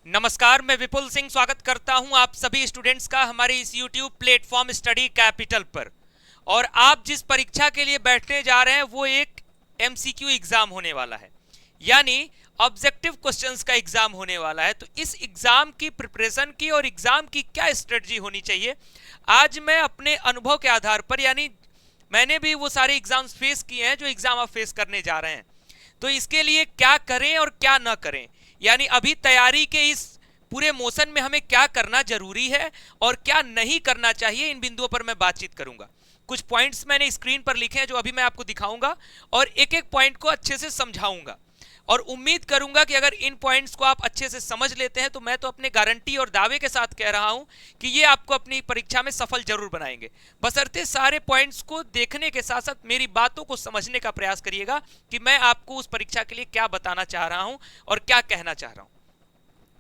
नमस्कार, मैं विपुल सिंह स्वागत करता हूं आप सभी स्टूडेंट्स का हमारे इस YouTube प्लेटफॉर्म स्टडी कैपिटल पर। और आप जिस परीक्षा के लिए बैठने जा रहे हैं वो एक MCQ एग्जाम होने वाला है, यानी ऑब्जेक्टिव क्वेश्चंस का एग्जाम होने वाला है। तो इस एग्जाम की प्रिपरेशन की और एग्जाम की क्या स्ट्रेटजी होनी चाहिए, आज मैं अपने अनुभव के आधार पर, यानी मैंने भी वो सारे एग्जाम्स फेस किए हैं जो एग्जाम आप फेस करने जा रहे हैं, तो इसके लिए क्या करें और क्या ना करें, यानी अभी तैयारी के इस पूरे मोशन में हमें क्या करना जरूरी है और क्या नहीं करना चाहिए, इन बिंदुओं पर मैं बातचीत करूंगा। कुछ पॉइंट्स मैंने स्क्रीन पर लिखे हैं जो अभी मैं आपको दिखाऊंगा और एक एक पॉइंट को अच्छे से समझाऊंगा और उम्मीद करूंगा कि अगर इन पॉइंट्स को आप अच्छे से समझ लेते हैं तो मैं तो अपने गारंटी और दावे के साथ कह रहा हूं कि ये आपको अपनी परीक्षा में सफल जरूर बनाएंगे। बशर्ते सारे पॉइंट्स को देखने के साथ साथ मेरी बातों को समझने का प्रयास करिएगा कि मैं आपको उस परीक्षा के लिए क्या बताना चाह रहा हूं और क्या कहना चाह रहा हूं।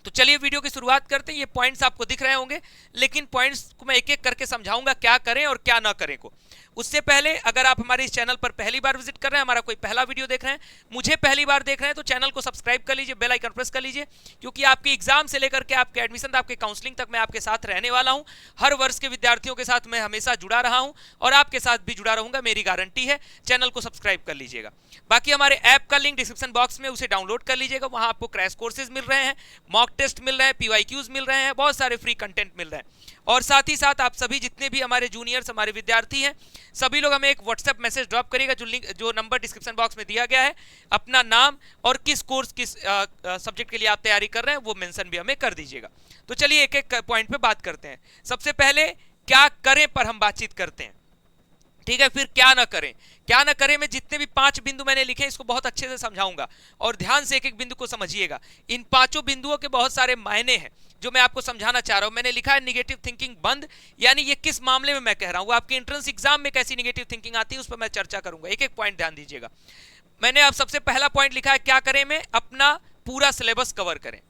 तो चलिए वीडियो की शुरुआत करते हैं। ये पॉइंट्स आपको दिख रहे होंगे, लेकिन पॉइंट्स को मैं एक एक करके समझाऊंगा क्या करें और क्या ना करें को। उससे पहले अगर आप हमारे इस चैनल पर पहली बार विजिट कर रहे हैं, हमारा कोई पहला वीडियो देख रहे हैं, मुझे पहली बार देख रहे हैं, तो चैनल को सब्सक्राइब कर लीजिए, बेल आइकन प्रेस कर लीजिए, क्योंकि आपके एग्जाम से लेकर के आपके एडमिशन आपके काउंसलिंग तक मैं आपके साथ रहने वाला हूं। हर वर्ष के विद्यार्थियों के साथ मैं हमेशा जुड़ा रहा हूं और आपके साथ भी जुड़ा रहूंगा, मेरी गारंटी है। चैनल को सब्सक्राइब कर लीजिएगा। बाकी हमारे ऐप का लिंक डिस्क्रिप्शन बॉक्स में, उसे डाउनलोड कर लीजिएगा। वहां आपको क्रैश कोर्सेज मिल रहे हैं, मॉक टेस्ट मिल रहे हैं, PYQs मिल रहे हैं, बहुत सारे फ्री कंटेंट मिल रहे हैं। और साथ ही साथ आप सभी जितने भी हमारे जूनियर्स, हमारे विद्यार्थी हैं, सभी लोग हमें एक व्हाट्सएप मैसेज ड्रॉप करिएगा, जो नंबर डिस्क्रिप्शन बॉक्स में दिया गया है। अपना नाम और किस कोर्स, किस सब्जेक्ट के लिए आप तैयारी कर रहे हैं वो मेंशन भी हमें कर दीजिएगा। तो चलिए एक एक पॉइंट पे बात करते हैं। सबसे पहले क्या करें पर हम बातचीत करते हैं, ठीक है। फिर क्या ना करें, क्या ना करें में जितने भी 5 बिंदु मैंने लिखे हैं इसको बहुत अच्छे से समझाऊंगा और ध्यान से एक एक बिंदु को समझिएगा। इन 5 बिंदुओं के बहुत सारे मायने हैं जो मैं आपको समझाना चाह रहा हूं। मैंने लिखा है निगेटिव थिंकिंग बंद, यानी ये किस मामले में मैं कह रहा हूं, आपके एंट्रेंस एग्जाम में कैसी निगेटिव थिंकिंग आती है उस पर मैं चर्चा करूंगा। एक एक पॉइंट ध्यान दीजिएगा। मैंने अब सबसे पहला पॉइंट लिखा है क्या करें में, अपना पूरा सिलेबस कवर करें।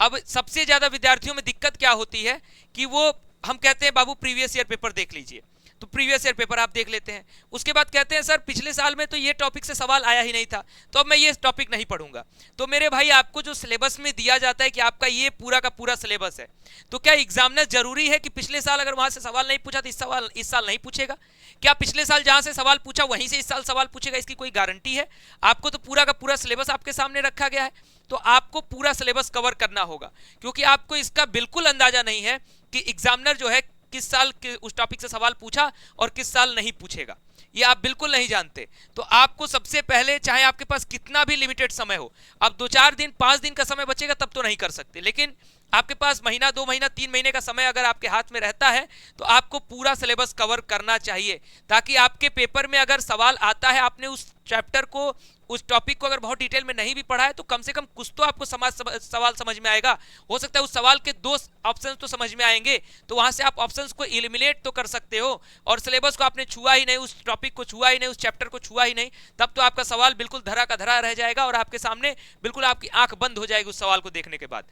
अब सबसे ज्यादा विद्यार्थियों में दिक्कत क्या होती है कि वो, हम कहते हैं बाबू प्रीवियस ईयर पेपर देख लीजिए, तो प्रीवियस ईयर पेपर आप देख लेते हैं। उसके बाद कहते हैं सर पिछले साल में तो ये टॉपिक से सवाल आया ही नहीं था, तो अब मैं ये टॉपिक नहीं पढ़ूंगा। तो मेरे भाई, आपको जो सिलेबस में दिया जाता है कि आपका ये पूरा का पूरा सिलेबस है, तो क्या एग्जामिनर जरूरी है कि पिछले साल अगर वहां से सवाल नहीं पूछा तो इस साल नहीं पूछेगा? क्या पिछले साल जहां से सवाल पूछा वहीं से इस साल सवाल पूछेगा? इसकी कोई गारंटी है? आपको तो पूरा का पूरा सिलेबस आपके सामने रखा गया है, तो आपको पूरा सिलेबस कवर करना होगा, क्योंकि आपको इसका बिल्कुल अंदाजा नहीं है कि एग्जामिनर जो है किस साल के उस टॉपिक से सवाल पूछा और किस साल नहीं पूछेगा, ये आप बिल्कुल नहीं जानते। तो आपको सबसे पहले, चाहे आपके पास कितना भी लिमिटेड समय हो, अब 2-4 दिन 5 दिन का समय बचेगा तब तो नहीं कर सकते, लेकिन आपके पास महीना, 2 महीना, 3 महीने का समय अगर आपके हाथ में रहता है तो आपको पूरा सिलेबस कवर करना चाहिए, ताकि आपके पेपर में अगर सवाल आता है, आपने उस चैप्टर को, उस टॉपिक को अगर बहुत डिटेल में नहीं भी पढ़ा है तो कम से कम कुछ तो आपको सवाल समझ में आएगा। हो सकता है उस सवाल के 2 ऑप्शंस तो समझ में आएंगे, तो वहां से आप ऑप्शंस को एलिमिनेट तो कर सकते हो। और सिलेबस को आपने छुआ ही नहीं, उस टॉपिक को छुआ ही नहीं, उस चैप्टर को छुआ ही नहीं, तब तो आपका सवाल बिल्कुल धरा का धरा रह जाएगा और आपके सामने बिल्कुल आपकी आंख बंद हो जाएगी उस सवाल को देखने के बाद।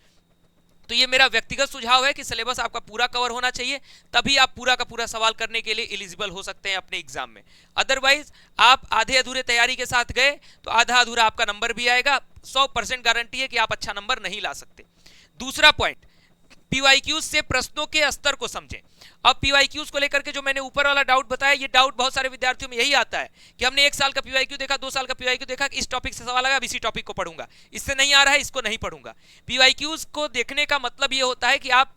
तो ये मेरा व्यक्तिगत सुझाव है कि सिलेबस आपका पूरा कवर होना चाहिए, तभी आप पूरा का पूरा सवाल करने के लिए एलिजिबल हो सकते हैं अपने एग्जाम में। अदरवाइज आप आधे अधूरे तैयारी के साथ गए तो आधा अधूरा आपका नंबर भी आएगा, 100% गारंटी है कि आप अच्छा नंबर नहीं ला सकते। दूसरा पॉइंट, PYQs से प्रश्नों के स्तर को समझें। अब PYQs को लेकर के जो मैंने ऊपर वाला डाउट बताया, ये डाउट बहुत सारे विद्यार्थियों में यही आता है कि हमने 1 साल का PYQ देखा, 2 साल का PYQ देखा, इस टॉपिक से सवाल आया, अब इसी टॉपिक को पढ़ूंगा, इससे नहीं आ रहा है इसको नहीं पढ़ूंगा। PYQs को देखने का मतलब ये होता है कि आप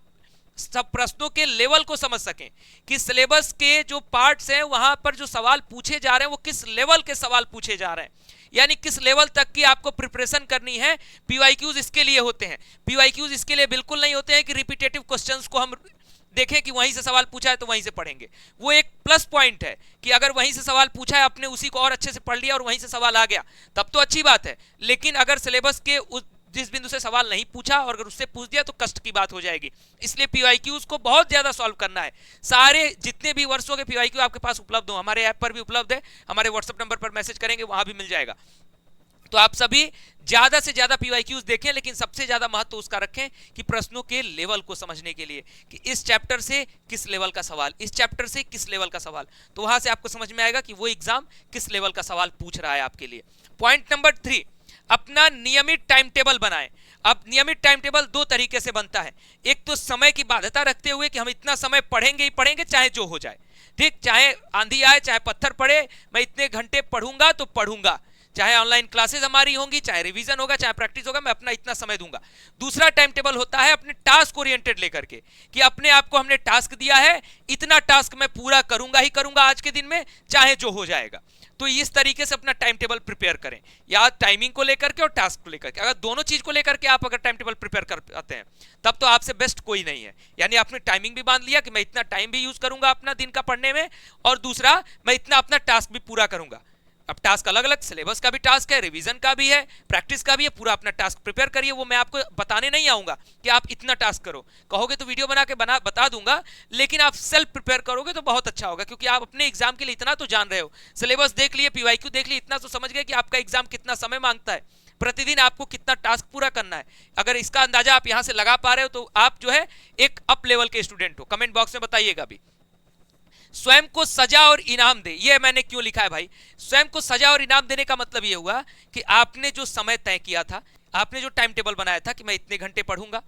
सब प्रश्नों के लेवल को समझ सकें कि सिलेबस के जो पार्ट्स हैं वहां पर जो सवाल पूछे जा रहे हैं वो किस लेवल के सवाल पूछे जा रहे हैं, यानी किस लेवल तक की आपको प्रिपरेशन करनी है। PYQs इसके लिए होते हैं। PYQs इसके लिए बिल्कुल नहीं होते हैं कि रिपीटेटिव क्वेश्चंस को हम देखें कि वहीं से सवाल पूछा है तो वहीं से पढ़ेंगे। वो एक प्लस पॉइंट है कि अगर वहीं से सवाल पूछा है, आपने उसी को और अच्छे से पढ़ लिया और वहीं से सवाल आ गया, तब तो अच्छी बात है। लेकिन अगर सिलेबस के जिस बिंदु से सवाल नहीं पूछा और अगर उससे पूछ दिया तो कष्ट की बात हो जाएगी। इसलिए PYQs को बहुत ज्यादा सॉल्व करना है। सारे जितने भी वर्षों के PYQ आपके पास उपलब्ध हो, हमारे ऐप पर भी उपलब्ध है, हमारे व्हाट्सएप नंबर पर मैसेज करेंगे वहां भी मिल जाएगा। तो आप सभी ज्यादा से ज्यादा PYQs देखें, लेकिन सबसे ज्यादा महत्व उसका रखें कि प्रश्नों के लेवल को समझने के लिए कि इस चैप्टर से किस लेवल का सवाल, इस चैप्टर से किस लेवल का सवाल, तो वहां से आपको समझ में आएगा कि वो एग्जाम किस लेवल का सवाल पूछ रहा है आपके लिए। पॉइंट नंबर 3, अपना नियमित टाइम टेबल बनाएं। अब नियमित टाइम टेबल 2 तरीके तरीके से बनता है। एक तो समय की बाध्यता रखते हुए कि हम इतना समय पढ़ेंगे ही पढ़ेंगे चाहे जो हो जाए, ठीक, चाहे आंधी आए चाहे पत्थर पड़े, मैं इतने घंटे पढ़ूंगा तो पढ़ूंगा, चाहे ऑनलाइन क्लासेस हमारी होंगी, चाहे रिवीजन होगा, चाहे प्रैक्टिस होगा, मैं अपना इतना समय दूंगा। दूसरा टाइम टेबल होता है अपने टास्क ओरिएंटेड लेकर के, कि अपने आप को हमने टास्क दिया है, इतना टास्क मैं पूरा करूंगा ही करूंगा आज के दिन में, चाहे जो हो जाएगा। तो इस तरीके से अपना टाइम टेबल प्रिपेयर करें, या टाइमिंग को लेकर के और टास्क को लेकर के। अगर दोनों चीज को लेकर के आप अगर टाइम टेबल प्रिपेयर कर पाते हैं तब तो आपसे बेस्ट कोई नहीं है। यानी आपने टाइमिंग भी बांध लिया कि मैं इतना टाइम भी यूज करूंगा अपना दिन का पढ़ने में, और दूसरा मैं इतना अपना टास्क भी पूरा करूंगा। अब टास्क अलग अलग, सिलेबस का भी टास्क है, रिवीजन का भी है, प्रैक्टिस का भी है, पूरा अपना टास्क प्रिपेयर करिए। वो मैं आपको बताने नहीं आऊंगा कि आप इतना टास्क करो, कहोगे तो वीडियो बना के बता दूंगा, लेकिन आप सेल्फ प्रिपेयर करोगे तो बहुत अच्छा होगा, क्योंकि आप अपने एग्जाम के लिए इतना तो जान रहे हो, सिलेबस देख लिए, पीवाईक्यू देख लिए, इतना तो समझ गए कि आपका एग्जाम कितना समय मांगता है, प्रतिदिन आपको कितना टास्क पूरा करना है। अगर इसका अंदाजा आप यहां से लगा पा रहे हो तो आप जो है एक अप लेवल के स्टूडेंट हो। कमेंट बॉक्स में बताइएगा भी। स्वयं को सजा और इनाम दे, ये मैंने क्यों लिखा है भाई? स्वयं को सजा और इनाम देने का मतलब ये हुआ कि आपने जो समय तय किया था, आपने जो टाइम टेबल बनाया था कि मैं इतने घंटे पढ़ूंगा,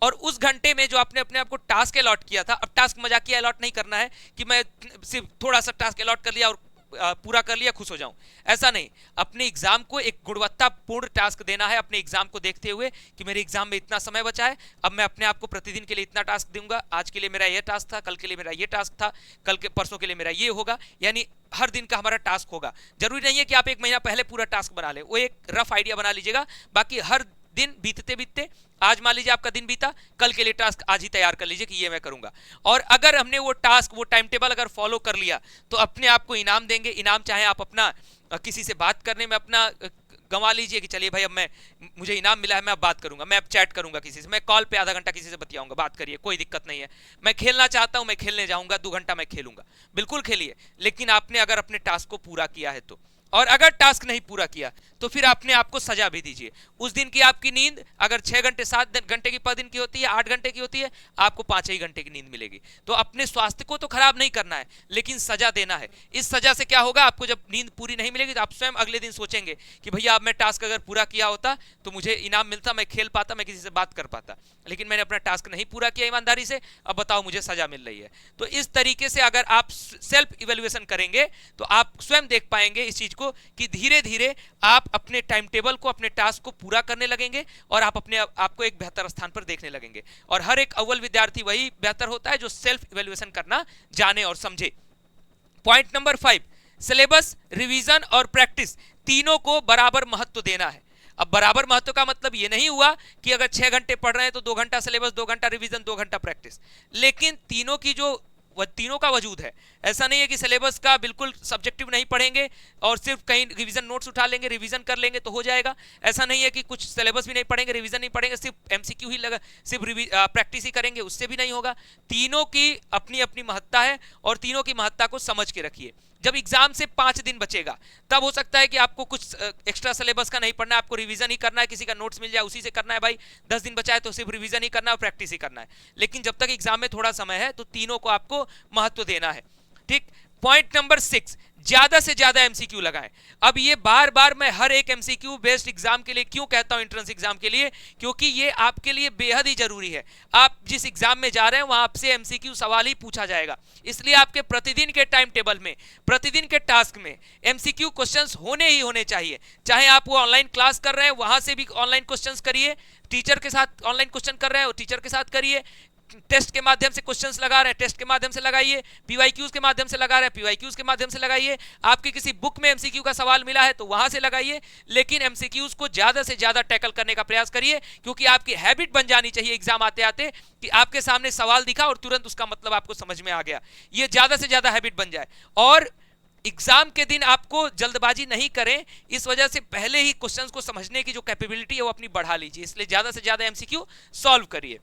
और उस घंटे में जो आपने अपने आप को टास्क अलॉट किया था, अब टास्क मजाकिया अलॉट नहीं करना है कि मैं सिर्फ थोड़ा सा टास्क अलॉट कर लिया और पूरा कर लिया खुश हो जाऊं, ऐसा नहीं। अपने एग्जाम को एक गुणवत्तापूर्ण टास्क देना है, अपने एग्जाम को देखते हुए कि मेरे एग्जाम में इतना समय बचा है, अब मैं अपने आप को प्रतिदिन के लिए इतना टास्क दूंगा, आज के लिए मेरा ये टास्क था, कल के लिए मेरा ये टास्क था, कल के परसों के लिए मेरा ये होगा। यानी हर दिन का हमारा टास्क होगा। जरूरी नहीं है कि आप एक महीना पहले पूरा टास्क बना ले, वो एक रफ आइडिया बना लीजिएगा। बाकी हर दिन बीतते बीतते, आज मान लीजिए आपका दिन बीता, कल के लिए टास्क आज ही तैयार कर लीजिए कि ये मैं करूंगा। और अगर हमने वो टास्क, वो टाइम टेबल अगर फॉलो कर लिया तो अपने आप को इनाम देंगे। इनाम चाहे आप अपना किसी से बात करने में अपना गंवा लीजिए कि चलिए भाई अब मुझे इनाम मिला है, मैं अब बात करूंगा, मैं अब चैट करूंगा किसी से, मैं कॉल पे आधा घंटा किसी से बतियाऊंगा, बात करिए, कोई दिक्कत नहीं है। मैं खेलना चाहता हूं, मैं खेलने जाऊंगा, 2 घंटा मैं खेलूंगा, बिल्कुल खेलिए, लेकिन आपने अगर अपने टास्क को पूरा किया है तो। और अगर टास्क नहीं पूरा किया तो फिर अपने आप को सजा भी दीजिए। उस दिन की आपकी नींद अगर 6 घंटे 7 घंटे की पर दिन की होती है, 8 घंटे की होती है, आपको 5 ही घंटे की नींद मिलेगी। तो अपने स्वास्थ्य को तो खराब नहीं करना है, लेकिन सजा देना है। इस सजा से क्या होगा, आपको जब नींद पूरी नहीं मिलेगी तो आप स्वयं अगले दिन सोचेंगे कि भैया अब मैं टास्क अगर पूरा किया होता तो मुझे इनाम मिलता, मैं खेल पाता, मैं किसी से बात कर पाता, लेकिन मैंने अपना टास्क नहीं पूरा किया ईमानदारी से, अब बताओ मुझे सजा मिल रही है। तो इस तरीके से अगर आप सेल्फ इवेल्युएशन करेंगे तो आप स्वयं देख पाएंगे इस चीज को कि धीरे धीरे आप अपने टाइम टेबल को, अपने टास्क को पूरा करने लगेंगे और आप अपने आपको एक बेहतर स्थान पर देखने लगेंगे। और हर एक अव्वल विद्यार्थी वही बेहतर होता है जो सेल्फ इवेल्युएशन करना जाने और समझे। पॉइंट नंबर 5, सिलेबस, रिवीजन और प्रैक्टिस तीनों को बराबर महत्व देना है। अब बराबर महत्व का मतलब ये नहीं हुआ कि अगर 6 घंटे पढ़ रहे हैं तो 2 घंटा सिलेबस, 2 घंटा रिवीजन, 2 घंटा प्रैक्टिस, लेकिन तीनों की जो तीनों का वजूद है। ऐसा नहीं है कि सिलेबस का बिल्कुल सब्जेक्टिव नहीं पढ़ेंगे और सिर्फ कहीं रिवीजन नोट्स उठा लेंगे, रिवीजन कर लेंगे तो हो जाएगा। ऐसा नहीं है कि कुछ सिलेबस भी नहीं पढ़ेंगे, रिवीजन नहीं पढ़ेंगे, सिर्फ एमसीक्यू ही लगा, सिर्फ प्रैक्टिस ही करेंगे, उससे भी नहीं होगा। तीनों की अपनी अपनी महत्ता है और तीनों की महत्ता को समझ के रखिए। जब एग्जाम से 5 दिन बचेगा तब हो सकता है कि आपको कुछ एक्स्ट्रा सिलेबस का नहीं पढ़ना है, आपको रिवीजन ही करना है, किसी का नोट्स मिल जाए उसी से करना है। भाई 10 दिन बचा है तो सिर्फ रिवीजन ही करना है और प्रैक्टिस ही करना है। लेकिन जब तक एग्जाम में थोड़ा समय है तो तीनों को आपको महत्व देना है। ठीक। पॉइंट नंबर 6, ज्यादा से ज्यादा एमसीक्यू लगाएं। अब ये बार बार मैं हर एक एमसीक्यू बेस्ड एग्जाम के लिए क्यों कहता हूं, एंट्रेंस एग्जाम के लिए, क्योंकि ये आपके लिए बेहद ही जरूरी है। आप जिस एग्जाम में जा रहे हैं वहां आपसे एमसीक्यू सवाल ही पूछा जाएगा, इसलिए आपके प्रतिदिन के टाइम टेबल में, प्रतिदिन के टास्क में एमसीक्यू क्वेश्चंस होने ही होने चाहिए। चाहे आप वो ऑनलाइन क्लास कर रहे हैं वहां से भी ऑनलाइन क्वेश्चंस करिए, टीचर के साथ ऑनलाइन क्वेश्चन कर रहे हैं और टीचर के साथ करिए, टेस्ट के माध्यम से क्वेश्चंस लगा रहे हैं टेस्ट के माध्यम से लगाइए, पीवाईक्यूज के माध्यम से लगा रहे हैं पीवाईक्यूज के माध्यम से लगाइए, आपकी किसी बुक में एमसीक्यू का सवाल मिला है तो वहां से लगाइए, लेकिन एमसीक्यूज को ज्यादा से ज्यादा टैकल करने का प्रयास करिए, क्योंकि आपकी हैबिट बन जानी चाहिए एग्जाम आते आते कि आपके सामने सवाल दिखा और तुरंत उसका मतलब आपको समझ में आ गया। ये ज्यादा से ज्यादा हैबिट बन जाए। और एग्जाम के दिन आपको जल्दबाजी नहीं करें, इस वजह से पहले ही क्वेश्चंस को समझने की जो कैपेबिलिटी है वो अपनी बढ़ा लीजिए, इसलिए ज्यादा से ज्यादा एमसीक्यू सॉल्व करिए।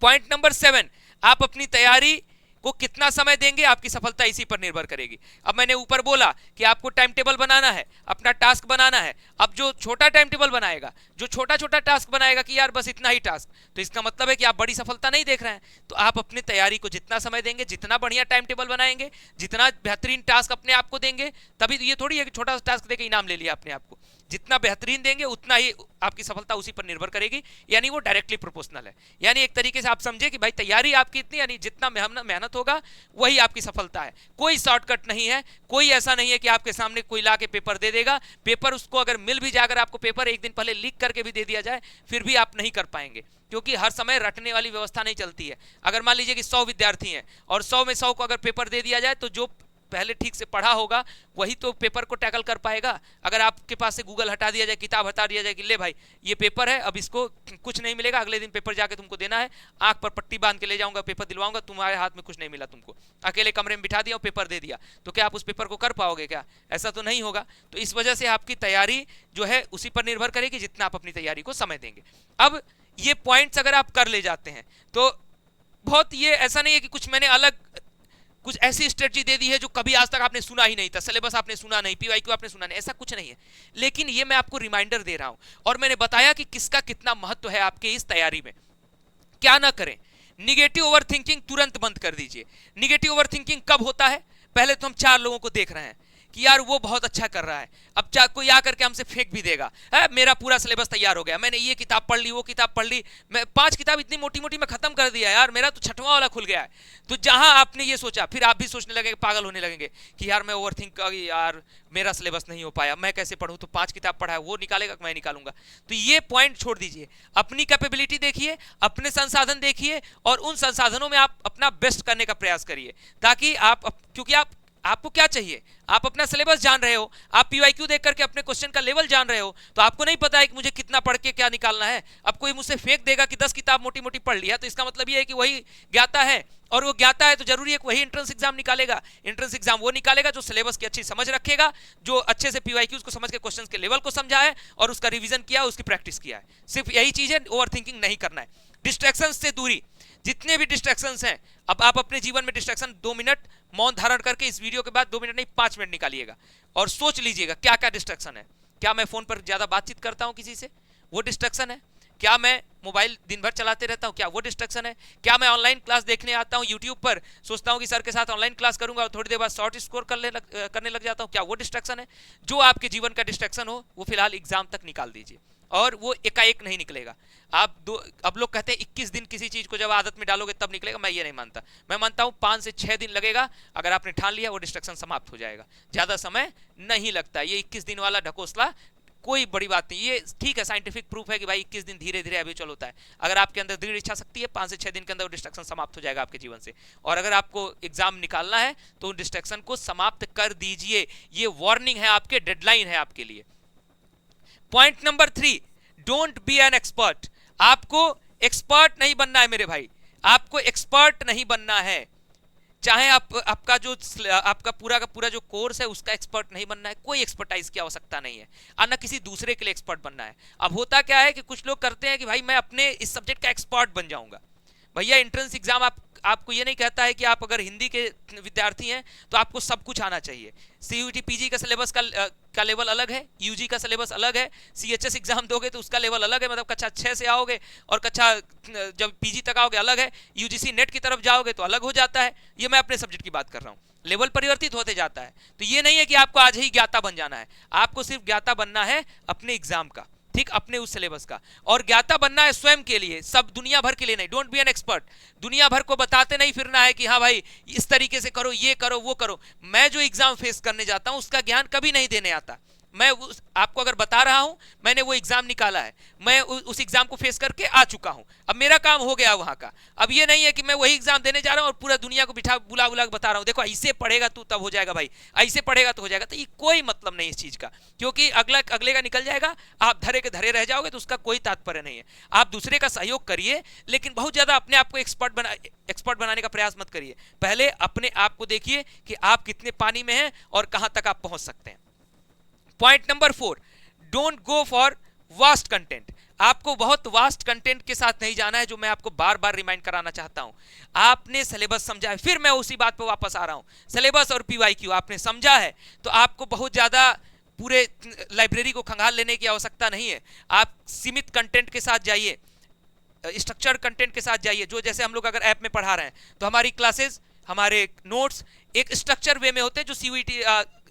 पॉइंट नंबर 7, आप अपनी तैयारी को कितना समय देंगे आपकी सफलता इसी पर निर्भर करेगी। अब मैंने ऊपर बोला कि आपको टाइम टेबल बनाना है, अपना टास्क बनाना है। अब जो छोटा टाइम टेबल बनाएगा, जो छोटा छोटा टास्क बनाएगा कि यार बस इतना ही टास्क, तो इसका मतलब है कि आप बड़ी सफलता नहीं देख रहे हैं। तो आप अपनी तैयारी को जितना समय देंगे, जितना बढ़िया टाइम टेबल बनाएंगे, जितना बेहतरीन टास्क अपने आप को देंगे, तभी ये थोड़ी है कि छोटा टास्क देकर इनाम ले लिया अपने आप को। जितना बेहतरीन देंगे उतना ही आपकी सफलता उसी पर निर्भर करेगी, यानी वो डायरेक्टली प्रोपोर्शनल है। यानी एक तरीके से आप समझे कि भाई तैयारी आपकी इतनी, यानी जितना मेहनत होगा वही आपकी सफलता है। कोई शॉर्टकट नहीं है, कोई ऐसा नहीं है कि आपके सामने कोई ला के पेपर दे देगा, पेपर उसको अगर मिल भी जाए, अगर आपको पेपर एक दिन पहले लीक करके भी दे दिया जाए फिर भी आप नहीं कर पाएंगे, क्योंकि हर समय रटने वाली व्यवस्था नहीं चलती है। अगर मान लीजिए कि 100 विद्यार्थी हैं और 100 में 100 को अगर पेपर दे दिया जाए तो जो पहले ठीक से पढ़ा होगा वही तो पेपर को टैकल कर पाएगा। अगर आपके पास से गूगल हटा दिया जाए, किताब हटा दिया जाए कि ले भाई ये पेपर है, अब इसको कुछ नहीं मिलेगा, अगले दिन पेपर जाके तुमको देना है, आंख पर पट्टी बांध के ले जाऊंगा, पेपर दिलवाऊंगा, तुम्हारे हाथ में कुछ नहीं मिला, तुमको अकेले कमरे में बिठा दिया और पेपर दे दिया, तो क्या आप उस पेपर को कर पाओगे? क्या ऐसा तो नहीं होगा। तो इस वजह से आपकी तैयारी जो है उसी पर निर्भर करेगी जितना आप अपनी तैयारी को समय देंगे। अब ये पॉइंट्स अगर आप कर ले जाते हैं तो बहुत, ये ऐसा नहीं है कि कुछ मैंने अलग कुछ ऐसी स्ट्रेटजी दे दी है जो कभी आज तक आपने सुना ही नहीं था, सिलेबस आपने सुना नहीं, पीवाईक्यू आपने सुना नहीं, ऐसा कुछ नहीं है। लेकिन ये मैं आपको रिमाइंडर दे रहा हूं और मैंने बताया कि किसका कितना महत्व है आपके इस तैयारी में। क्या ना करें, निगेटिव ओवरथिंकिंग तुरंत बंद कर दीजिए। निगेटिव ओवरथिंकिंग कब होता है? पहले तो हम 4 लोगों को देख रहे हैं कि यार वो बहुत अच्छा कर रहा है, अब कोई आकर के हमसे फेंक भी देगा, है मेरा पूरा सिलेबस तैयार हो गया, मैंने ये किताब पढ़ ली, वो किताब पढ़ ली, मैं 5 किताब इतनी मोटी मोटी में खत्म कर दिया यार, मेरा तो 6वां वाला खुल गया है। तो जहां आपने ये सोचा, फिर आप भी सोचने लगेंगे, पागल होने लगेंगे कि यार मैं ओवरथिंक, यार मेरा सिलेबस नहीं हो पाया, मैं कैसे पढ़ूं, तो 5 किताब पढ़ा है, वो निकालेगा मैं निकालूंगा। तो ये पॉइंट छोड़ दीजिए, अपनी कैपेबिलिटी देखिए, अपने संसाधन देखिए और उन संसाधनों में आप अपना बेस्ट करने का प्रयास करिए, ताकि आप, क्योंकि आपको क्या चाहिए, आप अपना सिलेबस जान रहे हो, आप पीवाईक्यू देख करके अपने क्वेश्चन का लेवल जान रहे हो, तो आपको नहीं पता है कि मुझे कितना पढ़ के क्या निकालना है। अब कोई मुझसे फेंक देगा कि 10 किताब मोटी मोटी पढ़ लिया, तो इसका मतलब ये है कि वही ज्ञाता है, और वो ज्ञाता है तो जरूरी है कि वही एंट्रेंस एग्जाम निकालेगा। एंट्रेंस एग्जाम वो निकालेगा जो सिलेबस की अच्छी समझ रखेगा, जो अच्छे से पीवाईक्यूज को समझ के क्वेश्चंस के लेवल को समझा है और उसका रिवीजन किया, उसकी प्रैक्टिस किया है। सिर्फ यही चीज है, ओवरथिंकिंग नहीं करना है। डिस्ट्रैक्शंस से दूरी, जितने भी डिस्ट्रैक्शंस हैं, अब आप अपने जीवन में डिस्ट्रैक्शन 2 मिनट मौन धारण करके इस वीडियो के बाद 2 मिनट नहीं 5 मिनट निकालिएगा और सोच लीजिएगा क्या क्या डिस्ट्रैक्शन है। क्या मैं फोन पर ज्यादा बातचीत करता हूं किसी से, वो डिस्ट्रैक्शन है? क्या मैं मोबाइल दिन भर चलाते रहता हूं, क्या वो डिस्ट्रैक्शन है? क्या मैं ऑनलाइन क्लास देखने आता हूं यूट्यूब पर, सोचता हूं कि सर के साथ ऑनलाइन क्लास करूंगा और थोड़ी देर बाद शॉर्ट स्कोर करने लग जाता हूं, क्या वो डिस्ट्रैक्शन है? जो आपके जीवन का डिस्ट्रैक्शन हो वो फिलहाल एग्जाम तक निकाल दीजिए, और वो एकाएक नहीं निकलेगा। अब लोग कहते हैं 21 दिन किसी चीज को जब आदत में डालोगे तब निकलेगा, मैं ये नहीं मानता। मैं मानता हूं 5 से 6 दिन लगेगा, अगर आपने ठान लिया वो डिस्ट्रैक्शन समाप्त हो जाएगा, ज्यादा समय नहीं लगता। ये 21 दिन वाला ढकोसला कोई बड़ी बात नहीं, ये ठीक है, साइंटिफिक प्रूफ है कि भाई 21 दिन धीरे धीरे हैबिचुअल होता है। अगर आपके अंदर दृढ़ इच्छा शक्ति है, 5 से 6 दिन के अंदर वो डिस्ट्रैक्शन समाप्त हो जाएगा आपके जीवन से। और अगर आपको एग्जाम निकालना है तो उन डिस्ट्रैक्शन को समाप्त कर दीजिए, ये वार्निंग है आपके, डेडलाइन है आपके लिए। Point number 3, don't be an expert. आपको एक्सपर्ट नहीं बनना है मेरे भाई, आपको एक्सपर्ट नहीं बनना है। चाहे आपका पूरा का पूरा जो कोर्स है उसका एक्सपर्ट नहीं बनना है, कोई एक्सपर्टाइज की आवश्यकता नहीं है, और ना किसी दूसरे के लिए एक्सपर्ट बनना है। अब होता क्या है कि कुछ लोग करते हैं कि भाई मैं अपने इस सब्जेक्ट का एक्सपर्ट बन जाऊंगा। भैया एंट्रेंस एग्जाम आपको ये नहीं कहता है कि आप अगर हिंदी के विद्यार्थी हैं तो आपको सब कुछ आना चाहिए। सीयूटी पीजी का सिलेबस का लेवल अलग है, यूजी का सिलेबस अलग है, सीएचएस एग्जाम दोगे तो उसका लेवल अलग है, मतलब कक्षा 6 से आओगे और कक्षा जब पीजी तक आओगे अलग है, यूजीसी नेट की तरफ जाओगे तो अलग हो जाता है। ये मैं अपने सब्जेक्ट की बात कर रहा हूँ, लेवल परिवर्तित होते जाता है। तो ये नहीं है कि आपको आज ही ज्ञाता बन जाना है, आपको सिर्फ ज्ञाता बनना है अपने एग्जाम का, ठीक, अपने उस सिलेबस का, और ज्ञाता बनना है स्वयं के लिए, सब दुनिया भर के लिए नहीं। Don't be an expert. दुनिया भर को बताते नहीं फिरना है कि हाँ भाई इस तरीके से करो, ये करो, वो करो। मैं जो एग्जाम फेस करने जाता हूं उसका ज्ञान कभी नहीं देने आता। मैं आपको अगर बता रहा हूं, मैंने वो एग्जाम निकाला है, मैं उस एग्जाम को फेस करके आ चुका हूं, अब मेरा काम हो गया वहां का। अब ये नहीं है कि मैं वही एग्जाम देने जा रहा हूं और पूरा दुनिया को बुला के बता रहा हूं, देखो ऐसे पढ़ेगा तू तब हो जाएगा भाई, ऐसे पढ़ेगा तो हो जाएगा। तो ये कोई मतलब नहीं इस चीज का, क्योंकि अगले का निकल जाएगा, आप धरे के धरे रह जाओगे, तो उसका कोई तात्पर्य नहीं है। आप दूसरे का सहयोग करिए, लेकिन बहुत ज्यादा अपने आप को एक्सपर्ट बनाने का प्रयास मत करिए। पहले अपने आप को देखिए कि आप कितने पानी में हैं और कहां तक आप पहुंच सकते हैं। Point number 4, don't go for vast content. आपको बहुत वास्ट कंटेंट के साथ नहीं जाना है, जो मैं आपको बार बार रिमाइंड कराना चाहता हूं। आपने सिलेबस समझा है, फिर मैं उसी बात पर वापस आ रहा हूं। सिलेबस और पीवाईक्यू आपने समझा है तो आपको बहुत ज्यादा पूरे लाइब्रेरी को खंगाल लेने की आवश्यकता नहीं है। आप सीमित कंटेंट के साथ जाइए, स्ट्रक्चर्ड कंटेंट के साथ जाइए। जो जैसे हम लोग अगर ऐप में पढ़ा रहे हैं तो हमारी क्लासेस, हमारे नोट्स एक स्ट्रक्चर वे में होते हैं, जो सीयूईटी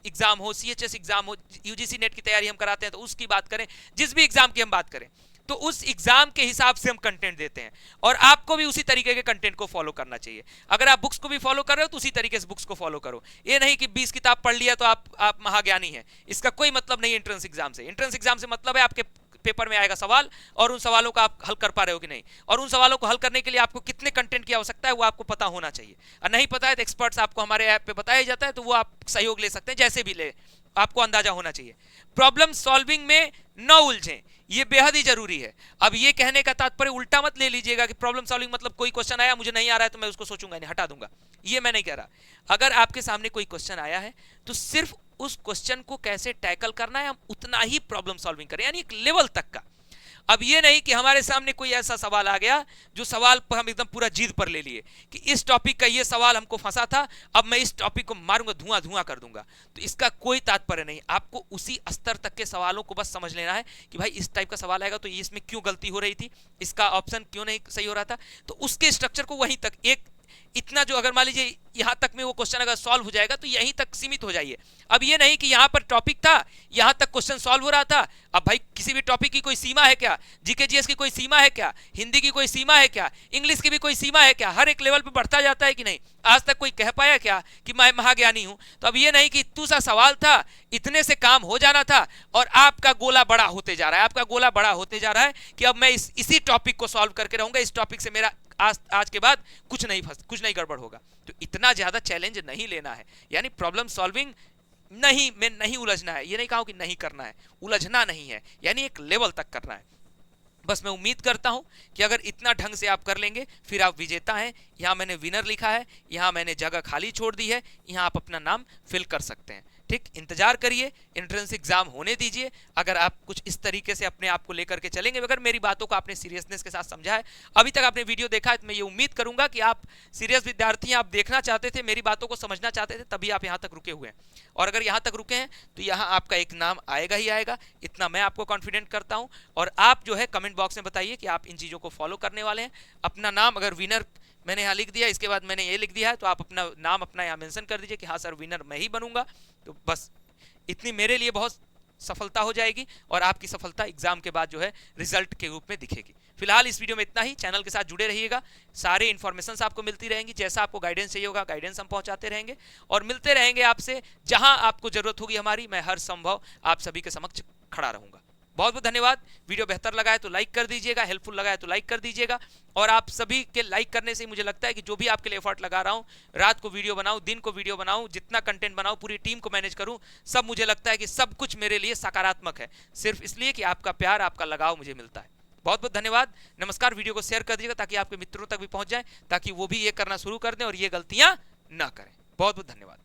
एग्जाम हो, सीएचएस एग्जाम हो, यूजीसी नेट की तैयारी हम कराते हैं तो उसकी बात करें, जिस भी एग्जाम की हम बात करें, तो उस एग्जाम के हिसाब से हम कंटेंट देते हैं और आपको भी उसी तरीके के कंटेंट को फॉलो करना चाहिए। अगर आप बुक्स को भी फॉलो कर रहे हो तो उसी तरीके से बुक्स को फॉलो करो। ये नहीं कि 20 किताब पढ़ लिया तो आप महाज्ञानी हैं, इसका कोई मतलब नहीं एंट्रेंस एग्जाम से। एंट्रेंस एग्जाम से मतलब है आपके पेपर में आएगा सवाल और उन सवालों का आप हल कर पा रहे हो कि नहीं, और उन सवालों को हल करने के लिए आपको कितने कंटेंट की आवश्यकता है वो आपको पता होना चाहिए। और नहीं पता है तो एक्सपर्ट्स आपको हमारे ऐप पे बताया जाता है, तो वो आप सहयोग ले सकते हैं, जैसे भी ले, आपको अंदाजा होना चाहिए। प्रॉब्लम सॉल्विंग में न उलझें, ये बेहद ही जरूरी है। अब ये कहने का तात्पर्य उल्टा मत ले लीजिएगा कि प्रॉब्लम सॉल्विंग मतलब कोई क्वेश्चन आया मुझे नहीं आ रहा है तो मैं उसको सोचूंगा नहीं, हटा दूंगा, ये मैं नहीं कह रहा। अगर आपके सामने कोई क्वेश्चन आया है तो सिर्फ उस क्वेश्चन को कैसे टैकल करना है हम उतना ही प्रॉब्लम सॉल्विंग करें, यानी एक लेवल तक का। अब ये नहीं कि हमारे सामने कोई ऐसा सवाल आ गया जो सवाल पर हम एकदम पूरा जिद पर ले लिए कि इस टॉपिक का ये सवाल हमको फंसा था, अब मैं इस टॉपिक को मारूंगा, धुआं धुआं कर दूंगा। तो इसका कोई तात्पर्य नहीं। आपको उसी स्तर तक के सवालों को बस समझ लेना है कि भाई इस टाइप का सवाल आएगा तो इसमें क्यों गलती हो रही थी, इसका ऑप्शन क्यों नहीं सही हो रहा था, तो उसके स्ट्रक्चर को वहीं तक, एक इतना जो अगर मान लीजिए यहां तक में वो क्वेश्चन अगर सॉल्व हो जाएगा तो यहीं तक सीमित हो जाइए। अब ये नहीं कि यहां पर टॉपिक था, यहां तक क्वेश्चन सॉल्व हो रहा था। अब भाई किसी भी टॉपिक की कोई सीमा है क्या? जीके जीएस की कोई सीमा है क्या? हिंदी की कोई सीमा है क्या? इंग्लिश की भी कोई सीमा है क्या? हर एक लेवल पे बढ़ता जाता है कि नहीं? आज तक कोई कह पाया क्या कि मैं महाज्ञानी हूं? तो अब ये नहीं कि इतू सा सवाल था, इतने से काम हो जाना था और आपका गोला बड़ा होते जा रहा है, आपका गोला बड़ा होते जा रहा है कि अब मैं इसी टॉपिक को सॉल्व करके रहूंगा, इस टॉपिक से मेरा आज के बाद कुछ नहीं गड़बड़ होगा। तो इतना ज्यादा चैलेंज नहीं लेना है, यानी प्रॉब्लम सॉल्विंग नहीं उलझना है। ये नहीं कहा कि नहीं करना है, उलझना नहीं है, यानी एक लेवल तक करना है। बस मैं उम्मीद करता हूं कि अगर इतना ढंग से आप कर लेंगे फिर आप विजेता हैं। यहां मैंने विनर लिखा है, यहां मैंने जगह खाली छोड़ दी है, यहां आप अपना नाम फिल कर सकते हैं। ठीक, इंतजार करिए, एंट्रेंस एग्जाम होने दीजिए। अगर आप कुछ इस तरीके से अपने आप को लेकर के चलेंगे, अगर मेरी बातों को आपने सीरियसनेस के साथ समझा है, अभी तक आपने वीडियो देखा है, तो मैं ये उम्मीद करूंगा कि आप सीरियस विद्यार्थी हैं, आप देखना चाहते थे, मेरी बातों को समझना चाहते थे, तभी आप यहाँ तक रुके हुए हैं। और अगर यहाँ तक रुके हैं तो यहाँ आपका एक नाम आएगा ही आएगा, इतना मैं आपको कॉन्फिडेंट करता हूँ। और आप जो है कमेंट बॉक्स में बताइए कि आप इन चीज़ों को फॉलो करने वाले हैं। अपना नाम अगर विनर मैंने यहाँ लिख दिया, इसके बाद मैंने ये लिख दिया है, तो आप अपना नाम अपना यहाँ मेंशन कर दीजिए कि हाँ सर विनर मैं ही बनूंगा। तो बस इतनी मेरे लिए बहुत सफलता हो जाएगी और आपकी सफलता एग्जाम के बाद जो है रिजल्ट के रूप में दिखेगी। फिलहाल इस वीडियो में इतना ही। चैनल के साथ जुड़े रहिएगा, सारे इन्फॉर्मेशन आपको मिलती रहेंगी, जैसा आपको गाइडेंस चाहिए होगा गाइडेंस हम पहुंचाते रहेंगे और मिलते रहेंगे आपसे जहां आपको जरूरत होगी हमारी। मैं हर संभव आप सभी के समक्ष खड़ा रहूंगा। बहुत बहुत धन्यवाद। वीडियो बेहतर लगा है तो लाइक कर दीजिएगा, हेल्पफुल लगा है तो लाइक कर दीजिएगा। और आप सभी के लाइक करने से मुझे लगता है कि जो भी आपके लिए एफर्ट लगा रहा हूं, रात को वीडियो बनाऊं, दिन को वीडियो बनाऊं, जितना कंटेंट बनाऊं, पूरी टीम को मैनेज करूं, सब मुझे लगता है कि सब कुछ मेरे लिए सकारात्मक है, सिर्फ इसलिए कि आपका प्यार, आपका लगाव मुझे मिलता है। बहुत बहुत धन्यवाद, नमस्कार। वीडियो को शेयर कर दीजिएगा ताकि आपके मित्रों तक भी पहुंच जाए, ताकि वो भी ये करना शुरू कर दें और ये गलतियां ना करें। बहुत बहुत धन्यवाद।